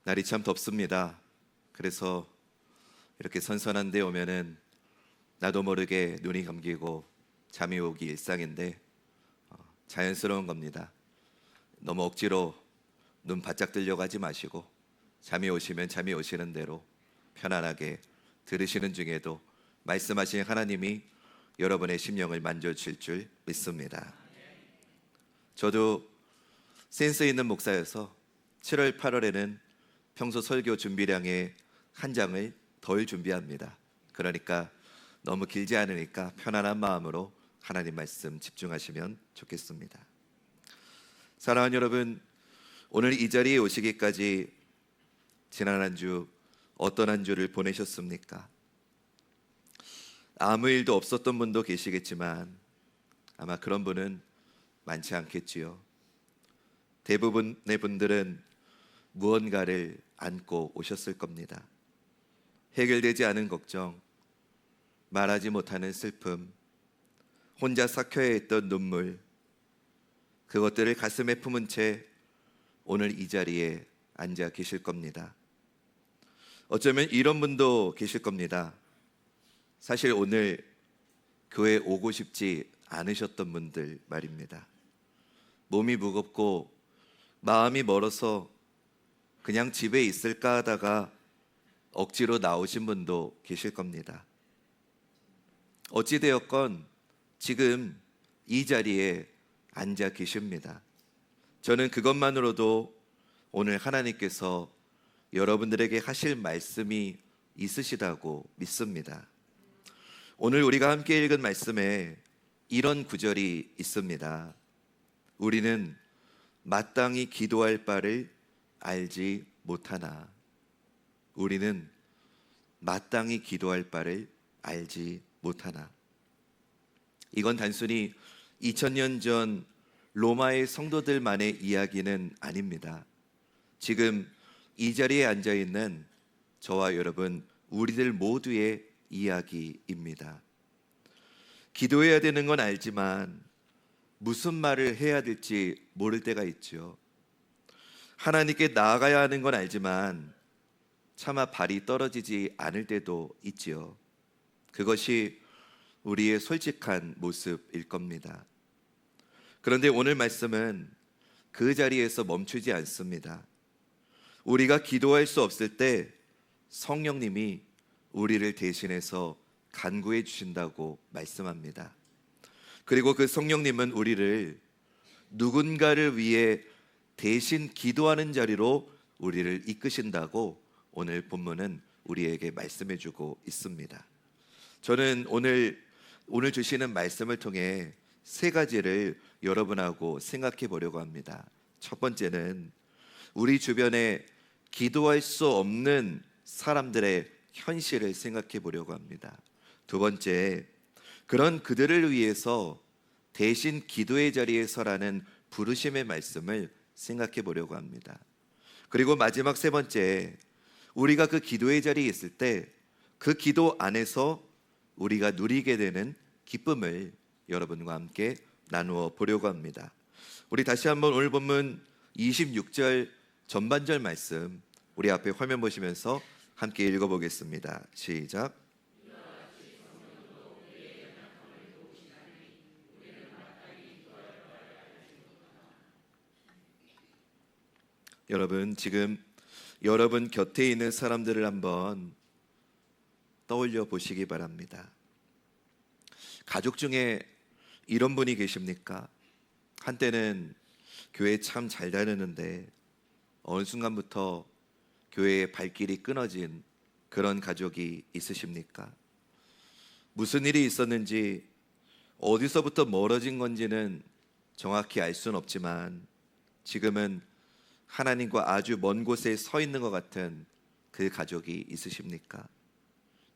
날이 참 덥습니다. 그래서 이렇게 선선한 데 오면은 나도 모르게 눈이 감기고 잠이 오기 일상인데 자연스러운 겁니다. 너무 억지로 눈 바짝 뜨려고 하지 마시고 잠이 오시면 잠이 오시는 대로 편안하게 들으시는 중에도 말씀하신 하나님이 여러분의 심령을 만져주실 줄 믿습니다. 저도 센스 있는 목사여서 7월, 8월에는 평소 설교 준비량의 한 장을 덜 준비합니다. 그러니까 너무 길지 않으니까 편안한 마음으로 하나님 말씀 집중하시면 좋겠습니다. 사랑하는 여러분, 오늘 이 자리에 오시기까지 지난 한 주 어떤 한 주를 보내셨습니까? 아무 일도 없었던 분도 계시겠지만 아마 그런 분은 많지 않겠지요. 대부분의 분들은 무언가를 안고 오셨을 겁니다. 해결되지 않은 걱정, 말하지 못하는 슬픔, 혼자 삭혀야 했던 눈물, 그것들을 가슴에 품은 채 오늘 이 자리에 앉아 계실 겁니다. 어쩌면 이런 분도 계실 겁니다. 사실 오늘 교회 오고 싶지 않으셨던 분들 말입니다. 몸이 무겁고 마음이 멀어서 그냥 집에 있을까 하다가 억지로 나오신 분도 계실 겁니다. 어찌되었건 지금 이 자리에 앉아 계십니다. 저는 그것만으로도 오늘 하나님께서 여러분들에게 하실 말씀이 있으시다고 믿습니다. 오늘 우리가 함께 읽은 말씀에 이런 구절이 있습니다. 우리는 마땅히 기도할 바를 알지 못하나. 우리는 마땅히 기도할 바를 알지 못하나. 이건 단순히 2000년 전 로마의 성도들만의 이야기는 아닙니다. 지금 이 자리에 앉아 있는 저와 여러분 우리들 모두의 이야기입니다. 기도해야 되는 건 알지만 무슨 말을 해야 될지 모를 때가 있죠. 하나님께 나아가야 하는 건 알지만 차마 발이 떨어지지 않을 때도 있지요. 그것이 우리의 솔직한 모습일 겁니다. 그런데 오늘 말씀은 그 자리에서 멈추지 않습니다. 우리가 기도할 수 없을 때 성령님이 우리를 대신해서 간구해 주신다고 말씀합니다. 그리고 그 성령님은 우리를 누군가를 위해 대신 기도하는 자리로 우리를 이끄신다고 오늘 본문은 우리에게 말씀해 주고 있습니다. 저는 오늘 주시는 말씀을 통해 세 가지를 여러분하고 생각해 보려고 합니다. 첫 번째는 우리 주변에 기도할 수 없는 사람들의 현실을 생각해 보려고 합니다. 두 번째, 그런 그들을 위해서 대신 기도의 자리에 서라는 부르심의 말씀을 생각해 보려고 합니다. 그리고 마지막 세 번째, 우리가 그 기도의 자리에 있을 때 그 기도 안에서 우리가 누리게 되는 기쁨을 여러분과 함께 나누어 보려고 합니다. 우리 다시 한번 오늘 본문 26절 전반절 말씀 우리 앞에 화면 보시면서 함께 읽어보겠습니다. 시작. 여러분, 지금 여러분 곁에 있는 사람들을 한번 떠올려 보시기 바랍니다. 가족 중에 이런 분이 계십니까? 한때는 교회 참 잘 다녔는데 어느 순간부터 교회의 발길이 끊어진 그런 가족이 있으십니까? 무슨 일이 있었는지 어디서부터 멀어진 건지는 정확히 알 수는 없지만 지금은 하나님과 아주 먼 곳에 서 있는 것 같은 그 가족이 있으십니까?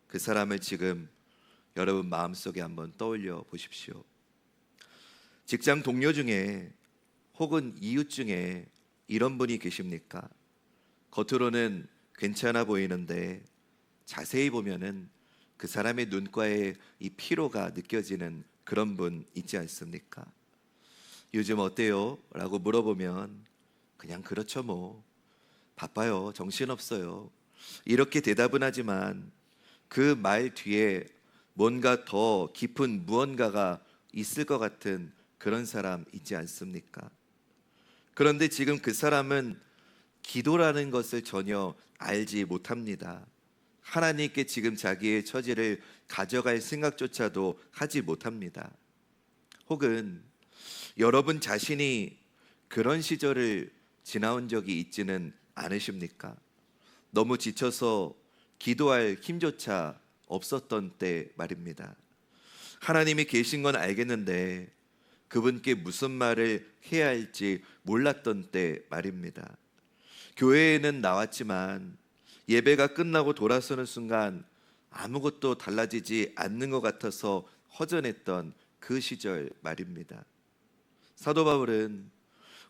그 사람을 지금 여러분 마음속에 한번 떠올려 보십시오. 직장 동료 중에 혹은 이웃 중에 이런 분이 계십니까? 겉으로는 괜찮아 보이는데 자세히 보면은 그 사람의 눈가에 이 피로가 느껴지는 그런 분 있지 않습니까? 요즘 어때요? 라고 물어보면 그냥 그렇죠 뭐, 바빠요. 정신없어요. 이렇게 대답은 하지만 그 말 뒤에 뭔가 더 깊은 무언가가 있을 것 같은 그런 사람 있지 않습니까? 그런데 지금 그 사람은 기도라는 것을 전혀 알지 못합니다. 하나님께 지금 자기의 처지를 가져갈 생각조차도 하지 못합니다. 혹은 여러분 자신이 그런 시절을 지나온 적이 있지는 않으십니까? 너무 지쳐서 기도할 힘조차 없었던 때 말입니다. 하나님이 계신 건 알겠는데 그분께 무슨 말을 해야 할지 몰랐던 때 말입니다. 교회에는 나왔지만 예배가 끝나고 돌아서는 순간 아무것도 달라지지 않는 것 같아서 허전했던 그 시절 말입니다. 사도 바울은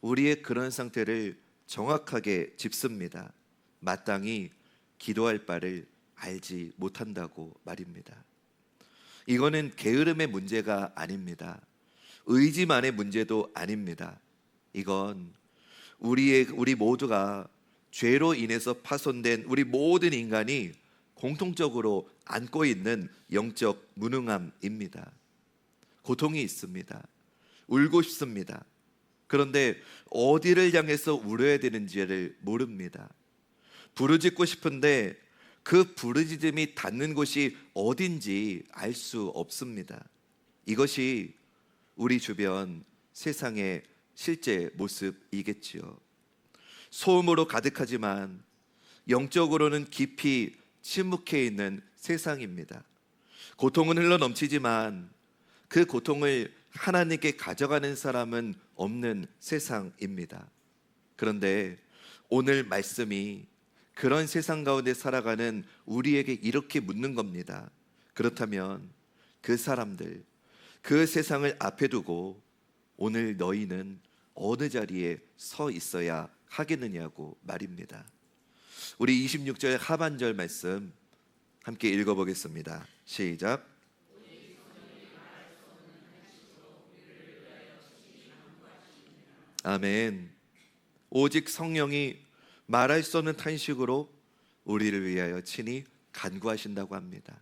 우리의 그런 상태를 정확하게 짚습니다. 마땅히 기도할 바를 알지 못한다고 말입니다. 이거는 게으름의 문제가 아닙니다. 의지만의 문제도 아닙니다. 이건 우리 모두가 죄로 인해서 파손된 우리 모든 인간이 공통적으로 안고 있는 영적 무능함입니다. 고통이 있습니다. 울고 싶습니다. 그런데 어디를 향해서 울어야 되는지를 모릅니다. 부르짖고 싶은데 그 부르짖음이 닿는 곳이 어딘지 알 수 없습니다. 이것이 우리 주변 세상의 실제 모습이겠지요. 소음으로 가득하지만 영적으로는 깊이 침묵해 있는 세상입니다. 고통은 흘러넘치지만 그 고통을 하나님께 가져가는 사람은 없는 세상입니다. 그런데 오늘 말씀이 그런 세상 가운데 살아가는 우리에게 이렇게 묻는 겁니다. 그렇다면 그 사람들, 그 세상을 앞에 두고 오늘 너희는 어느 자리에 서 있어야 하겠느냐고 말입니다. 우리 26절 하반절 말씀 함께 읽어보겠습니다. 시작. 아멘. 오직 성령이 말할 수 없는 탄식으로 우리를 위하여 친히 간구하신다고 합니다.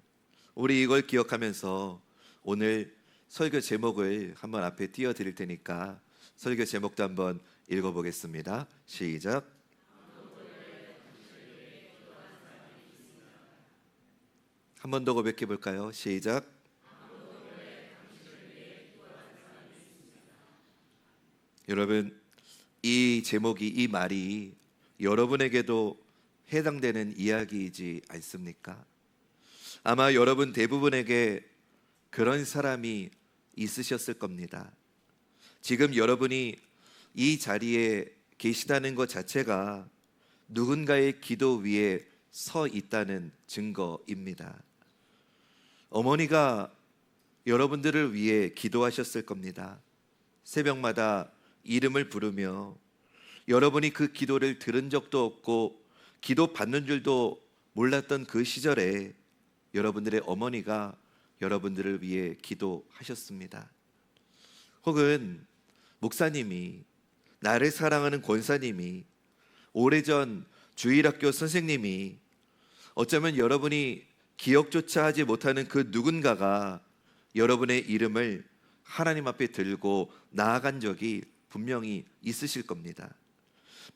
우리 이걸 기억하면서 오늘 설교 제목을 한번 앞에 띄워드릴 테니까 설교 제목도 한번 읽어보겠습니다. 시작. 한 번 더 고백해 볼까요? 시작. 여러분, 이 제목이, 이 말이 여러분에게도 해당되는 이야기이지 않습니까? 아마 여러분 대부분에게 그런 사람이 있으셨을 겁니다. 지금 여러분이 이 자리에 계시다는 것 자체가 누군가의 기도 위에 서 있다는 증거입니다. 어머니가 여러분들을 위해 기도하셨을 겁니다. 새벽마다 이름을 부르며 여러분이 그 기도를 들은 적도 없고 기도 받는 줄도 몰랐던 그 시절에 여러분들의 어머니가 여러분들을 위해 기도하셨습니다. 혹은 목사님이, 나를 사랑하는 권사님이, 오래전 주일학교 선생님이, 어쩌면 여러분이 기억조차 하지 못하는 그 누군가가 여러분의 이름을 하나님 앞에 들고 나아간 적이 분명히 있으실 겁니다.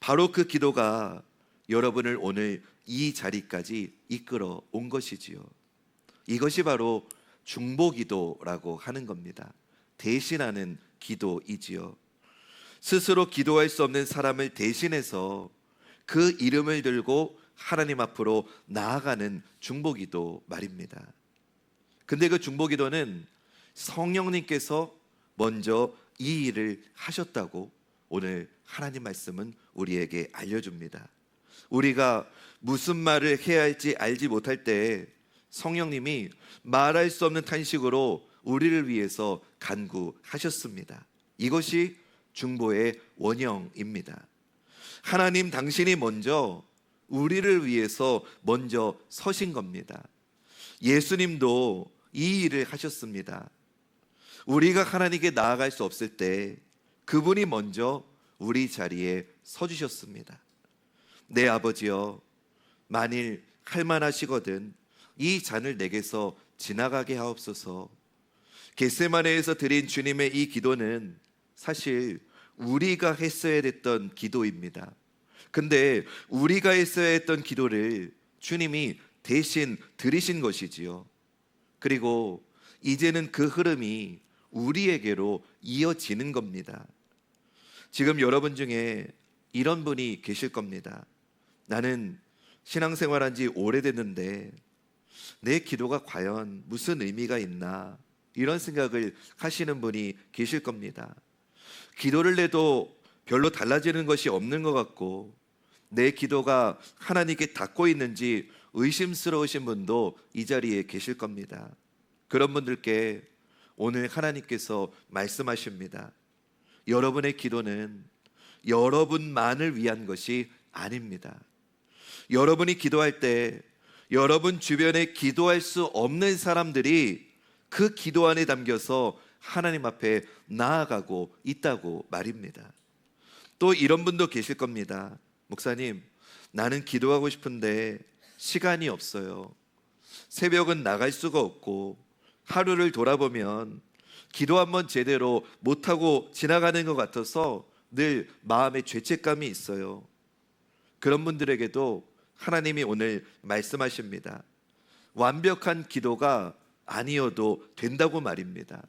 바로 그 기도가 여러분을 오늘 이 자리까지 이끌어 온 것이지요. 이것이 바로 중보기도라고 하는 겁니다. 대신하는 기도이지요. 스스로 기도할 수 없는 사람을 대신해서 그 이름을 들고 하나님 앞으로 나아가는 중보기도 말입니다. 근데 그 중보기도는 성령님께서 먼저 이 일을 하셨다고 오늘 하나님 말씀은 우리에게 알려줍니다. 우리가 무슨 말을 해야 할지 알지 못할 때 성령님이 말할 수 없는 탄식으로 우리를 위해서 간구하셨습니다. 이것이 중보의 원형입니다. 하나님 당신이 먼저 우리를 위해서 먼저 서신 겁니다. 예수님도 이 일을 하셨습니다. 우리가 하나님께 나아갈 수 없을 때 그분이 먼저 우리 자리에 서주셨습니다. 내 아버지여, 만일 할만하시거든 이 잔을 내게서 지나가게 하옵소서. 겟세마네에서 드린 주님의 이 기도는 사실 우리가 했어야 됐던 기도입니다. 근데 우리가 했어야 했던 기도를 주님이 대신 드리신 것이지요. 그리고 이제는 그 흐름이 우리에게로 이어지는 겁니다. 지금 여러분 중에 이런 분이 계실 겁니다. 나는 신앙생활한 지 오래됐는데 내 기도가 과연 무슨 의미가 있나, 이런 생각을 하시는 분이 계실 겁니다. 기도를 해도 별로 달라지는 것이 없는 것 같고 내 기도가 하나님께 닿고 있는지 의심스러우신 분도 이 자리에 계실 겁니다. 그런 분들께 오늘 하나님께서 말씀하십니다. 여러분의 기도는 여러분만을 위한 것이 아닙니다. 여러분이 기도할 때 여러분 주변에 기도할 수 없는 사람들이 그 기도 안에 담겨서 하나님 앞에 나아가고 있다고 말입니다. 또 이런 분도 계실 겁니다. 목사님, 나는 기도하고 싶은데 시간이 없어요. 새벽은 나갈 수가 없고 하루를 돌아보면 기도 한번 제대로 못하고 지나가는 것 같아서 늘 마음에 죄책감이 있어요. 그런 분들에게도 하나님이 오늘 말씀하십니다. 완벽한 기도가 아니어도 된다고 말입니다.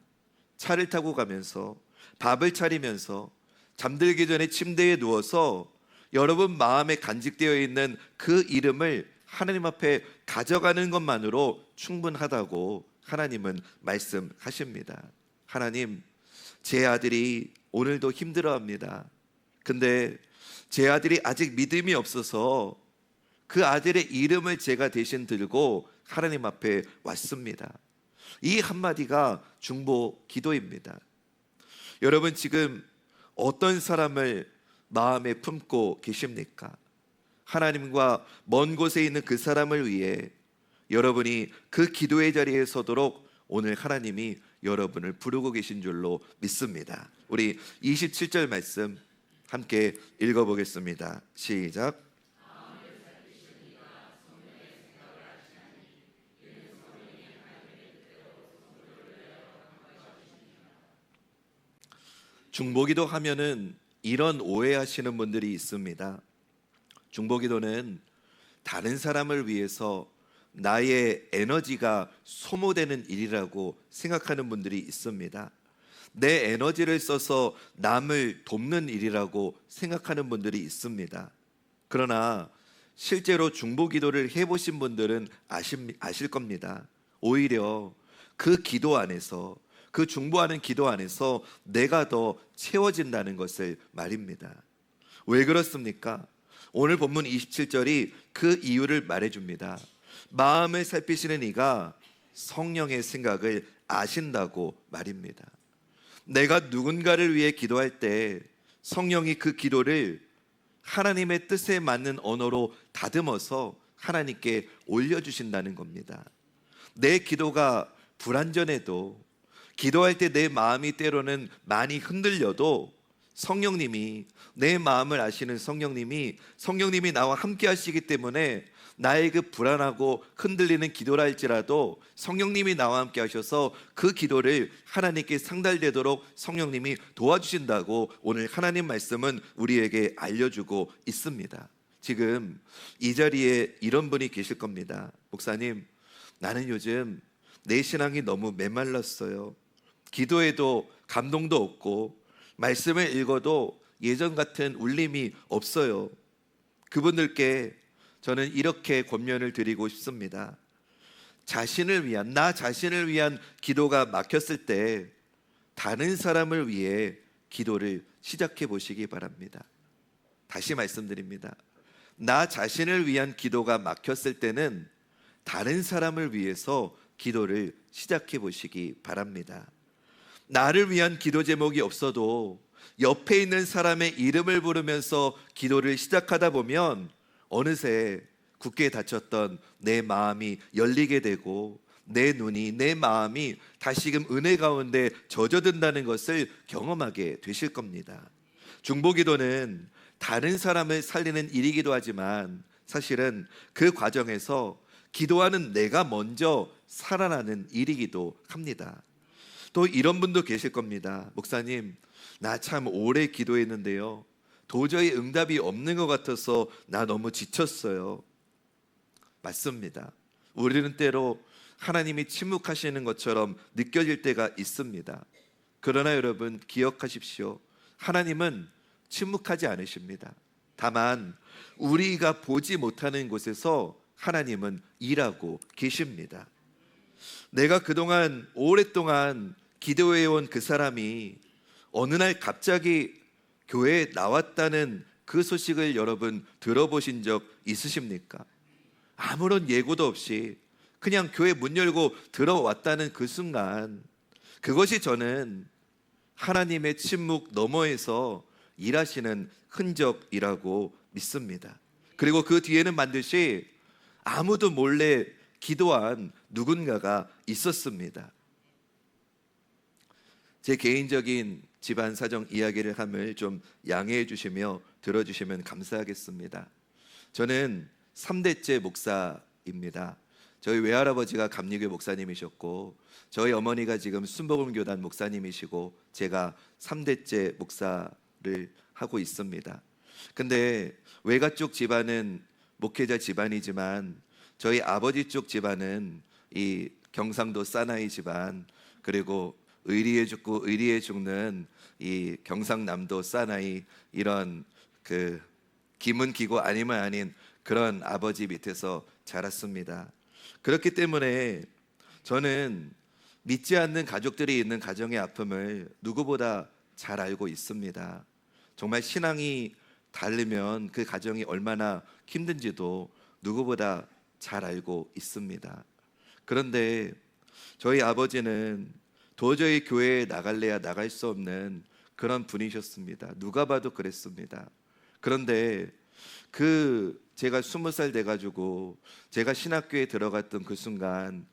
차를 타고 가면서, 밥을 차리면서, 잠들기 전에 침대에 누워서 여러분 마음에 간직되어 있는 그 이름을 하나님 앞에 가져가는 것만으로 충분하다고 하나님은 말씀하십니다. 하나님, 제 아들이 오늘도 힘들어합니다. 근데 제 아들이 아직 믿음이 없어서 그 아들의 이름을 제가 대신 들고 하나님 앞에 왔습니다. 이 한마디가 중보 기도입니다. 여러분, 지금 어떤 사람을 마음에 품고 계십니까? 하나님과 먼 곳에 있는 그 사람을 위해 여러분이 그 기도의 자리에 서도록 오늘 하나님이 여러분을 부르고 계신 줄로 믿습니다. 우리 27절 말씀 함께 읽어보겠습니다. 시작. 중보기도 하면은 이런 오해하시는 분들이 있습니다. 중보기도는 다른 사람을 위해서 나의 에너지가 소모되는 일이라고 생각하는 분들이 있습니다. 내 에너지를 써서 남을 돕는 일이라고 생각하는 분들이 있습니다. 그러나 실제로 중보기도를 해보신 분들은 아실 겁니다. 오히려 그 기도 안에서, 그 중보하는 기도 안에서 내가 더 채워진다는 것을 말입니다. 왜 그렇습니까? 오늘 본문 27절이 그 이유를 말해줍니다. 마음을 살피시는 이가 성령의 생각을 아신다고 말입니다. 내가 누군가를 위해 기도할 때 성령이 그 기도를 하나님의 뜻에 맞는 언어로 다듬어서 하나님께 올려주신다는 겁니다. 내 기도가 불완전해도, 기도할 때 내 마음이 때로는 많이 흔들려도 성령님이, 내 마음을 아시는 성령님이 나와 함께 하시기 때문에 나의 그 불안하고 흔들리는 기도라 할지라도 성령님이 나와 함께 하셔서 그 기도를 하나님께 상달되도록 성령님이 도와주신다고 오늘 하나님 말씀은 우리에게 알려주고 있습니다. 지금 이 자리에 이런 분이 계실 겁니다. 목사님, 나는 요즘 내 신앙이 너무 메말랐어요. 기도해도 감동도 없고 말씀을 읽어도 예전 같은 울림이 없어요. 그분들께 저는 이렇게 권면을 드리고 싶습니다. 나 자신을 위한 기도가 막혔을 때 다른 사람을 위해 기도를 시작해 보시기 바랍니다. 다시 말씀드립니다. 나 자신을 위한 기도가 막혔을 때는 다른 사람을 위해서 기도를 시작해 보시기 바랍니다. 나를 위한 기도 제목이 없어도 옆에 있는 사람의 이름을 부르면서 기도를 시작하다 보면 어느새 굳게 닫혔던 내 마음이 열리게 되고 내 눈이, 내 마음이 다시금 은혜 가운데 젖어든다는 것을 경험하게 되실 겁니다. 중보기도는 다른 사람을 살리는 일이기도 하지만 사실은 그 과정에서 기도하는 내가 먼저 살아나는 일이기도 합니다. 또 이런 분도 계실 겁니다. 목사님, 나 참 오래 기도했는데요, 도저히 응답이 없는 것 같아서 나 너무 지쳤어요. 맞습니다. 우리는 때로 하나님이 침묵하시는 것처럼 느껴질 때가 있습니다. 그러나 여러분 기억하십시오. 하나님은 침묵하지 않으십니다. 다만 우리가 보지 못하는 곳에서 하나님은 일하고 계십니다. 내가 그동안 오랫동안 기도해온 그 사람이 어느 날 갑자기 교회에 나왔다는 그 소식을 여러분 들어보신 적 있으십니까? 아무런 예고도 없이 그냥 교회 문 열고 들어왔다는 그 순간, 그것이 저는 하나님의 침묵 너머에서 일하시는 흔적이라고 믿습니다. 그리고 그 뒤에는 반드시 아무도 몰래 기도한 누군가가 있었습니다. 제 개인적인 집안 사정 이야기를 함을 좀 양해해 주시며 들어주시면 감사하겠습니다. 저는 3대째 목사입니다. 저희 외할아버지가 감리교 목사님이셨고, 저희 어머니가 지금 순복음교단 목사님이시고, 제가 3대째 목사를 하고 있습니다. 근데 외가 쪽 집안은 목회자 집안이지만 저희 아버지 쪽 집안은 이 경상도 사나이 집안, 그리고 의리에 죽고 의리에 죽는 이 경상남도 사나이, 이런 그 기문 기고 아니면 아닌 그런 아버지 밑에서 자랐습니다. 그렇기 때문에 저는 믿지 않는 가족들이 있는 가정의 아픔을 누구보다 잘 알고 있습니다. 정말 신앙이 다르면 그 가정이 얼마나 힘든지도 누구보다 잘 알고 있습니다. 그런데 저희 아버지는 도저히 교회에 나갈래야 나갈 수 없는 그런 분이셨습니다. 누가 봐도 그랬습니다. 그런데 제가 20살 돼가지고 제가 신학교에 들어갔던 그 순간,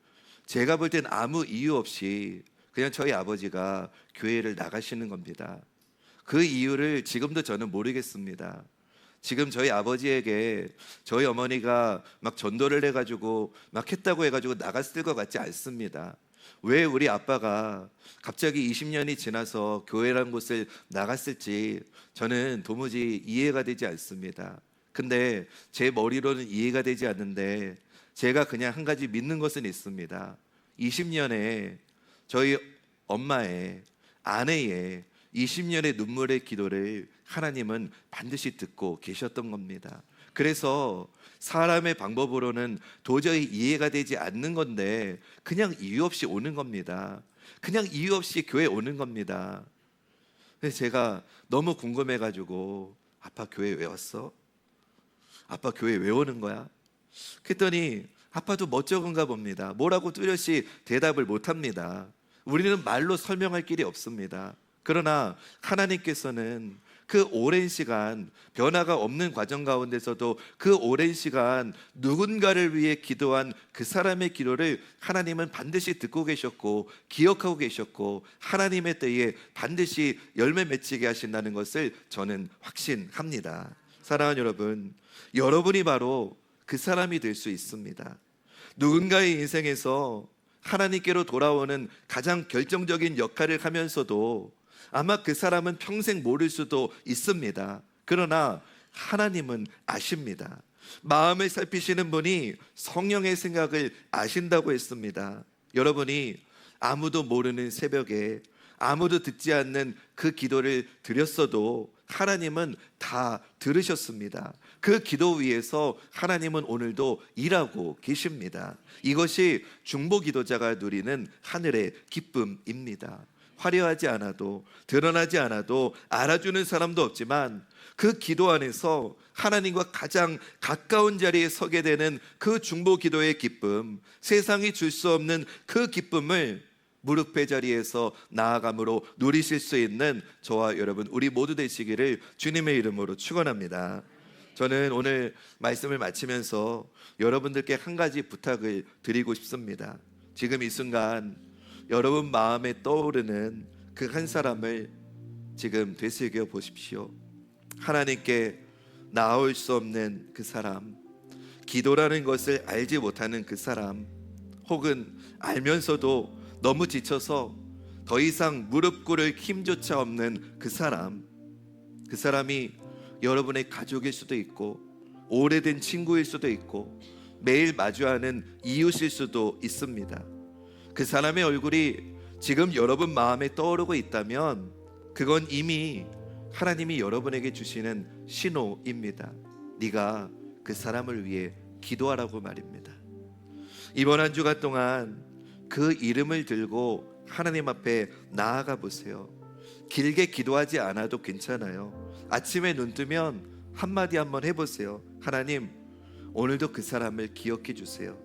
제가 볼 땐 아무 이유 없이 그냥 저희 아버지가 교회를 나가시는 겁니다. 그 이유를 지금도 저는 모르겠습니다. 지금 저희 아버지에게 저희 어머니가 막 전도를 해가지고 막 했다고 해가지고 나갔을 것 같지 않습니다. 왜 우리 아빠가 갑자기 20년이 지나서 교회라는 곳을 나갔을지 저는 도무지 이해가 되지 않습니다. 근데 제 머리로는 이해가 되지 않는데, 제가 그냥 한 가지 믿는 것은 있습니다. 20년에 저희 엄마의, 아내의 20년의 눈물의 기도를 하나님은 반드시 듣고 계셨던 겁니다. 그래서 사람의 방법으로는 도저히 이해가 되지 않는 건데 그냥 이유 없이 오는 겁니다. 그냥 이유 없이 교회 오는 겁니다. 그래서 제가 너무 궁금해가지고, 아빠 교회 왜 왔어? 아빠 교회 왜 오는 거야? 그랬더니 아빠도 멋쩍은가 봅니다. 뭐라고 뚜렷이 대답을 못합니다. 우리는 말로 설명할 길이 없습니다. 그러나 하나님께서는 그 오랜 시간, 변화가 없는 과정 가운데서도 그 오랜 시간 누군가를 위해 기도한 그 사람의 기도를 하나님은 반드시 듣고 계셨고 기억하고 계셨고, 하나님의 때에 반드시 열매 맺히게 하신다는 것을 저는 확신합니다. 사랑하는 여러분, 여러분이 바로 그 사람이 될 수 있습니다. 누군가의 인생에서 하나님께로 돌아오는 가장 결정적인 역할을 하면서도 아마 그 사람은 평생 모를 수도 있습니다. 그러나 하나님은 아십니다. 마음을 살피시는 분이 성령의 생각을 아신다고 했습니다. 여러분이 아무도 모르는 새벽에 아무도 듣지 않는 그 기도를 드렸어도 하나님은 다 들으셨습니다. 그 기도 위에서 하나님은 오늘도 일하고 계십니다. 이것이 중보 기도자가 누리는 하늘의 기쁨입니다. 화려하지 않아도, 드러나지 않아도, 알아주는 사람도 없지만 그 기도 안에서 하나님과 가장 가까운 자리에 서게 되는 그 중보 기도의 기쁨, 세상이 줄 수 없는 그 기쁨을 무릎배 자리에서 나아감으로 누리실 수 있는 저와 여러분, 우리 모두 되시기를 주님의 이름으로 축원합니다. 저는 오늘 말씀을 마치면서 여러분들께 한 가지 부탁을 드리고 싶습니다. 지금 이 순간 여러분 마음에 떠오르는 그 한 사람을 지금 되새겨 보십시오. 하나님께 나올 수 없는 그 사람, 기도라는 것을 알지 못하는 그 사람, 혹은 알면서도 너무 지쳐서 더 이상 무릎 꿇을 힘조차 없는 그 사람, 그 사람이 여러분의 가족일 수도 있고 오래된 친구일 수도 있고 매일 마주하는 이웃일 수도 있습니다. 그 사람의 얼굴이 지금 여러분 마음에 떠오르고 있다면 그건 이미 하나님이 여러분에게 주시는 신호입니다. 네가 그 사람을 위해 기도하라고 말입니다. 이번 한 주간 동안 그 이름을 들고 하나님 앞에 나아가 보세요. 길게 기도하지 않아도 괜찮아요. 아침에 눈 뜨면 한마디 한번 해보세요. 하나님, 오늘도 그 사람을 기억해 주세요.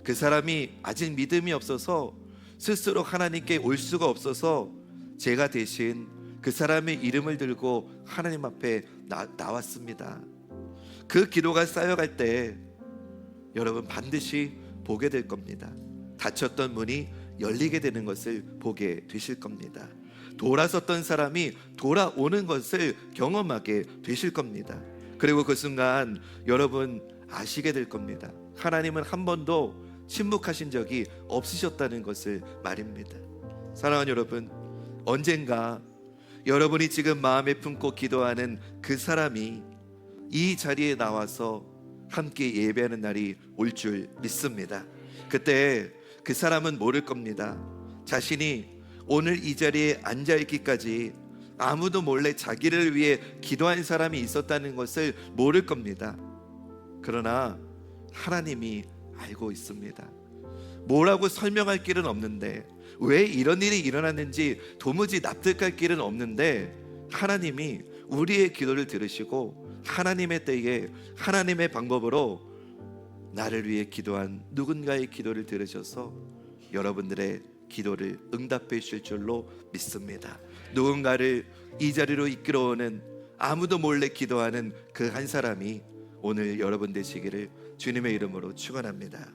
그 사람이 아직 믿음이 없어서 스스로 하나님께 올 수가 없어서 제가 대신 그 사람의 이름을 들고 하나님 앞에 나왔습니다. 그 기도가 쌓여갈 때 여러분 반드시 보게 될 겁니다. 닫혔던 문이 열리게 되는 것을 보게 되실 겁니다. 돌아섰던 사람이 돌아오는 것을 경험하게 되실 겁니다. 그리고 그 순간 여러분 아시게 될 겁니다. 하나님은 한 번도 침묵하신 적이 없으셨다는 것을 말입니다. 사랑하는 여러분, 언젠가 여러분이 지금 마음에 품고 기도하는 그 사람이 이 자리에 나와서 함께 예배하는 날이 올 줄 믿습니다. 그때 그 사람은 모를 겁니다. 자신이 오늘 이 자리에 앉아있기까지 아무도 몰래 자기를 위해 기도한 사람이 있었다는 것을 모를 겁니다. 그러나 하나님이 알고 있습니다. 뭐라고 설명할 길은 없는데, 왜 이런 일이 일어났는지 도무지 납득할 길은 없는데, 하나님이 우리의 기도를 들으시고 하나님의 때에 하나님의 방법으로 나를 위해 기도한 누군가의 기도를 들으셔서 여러분들의 기도를 응답해 주실 줄로 믿습니다. 누군가를 이 자리로 이끌어오는, 아무도 몰래 기도하는 그 한 사람이 오늘 여러분 되시기를 주님의 이름으로 축원합니다.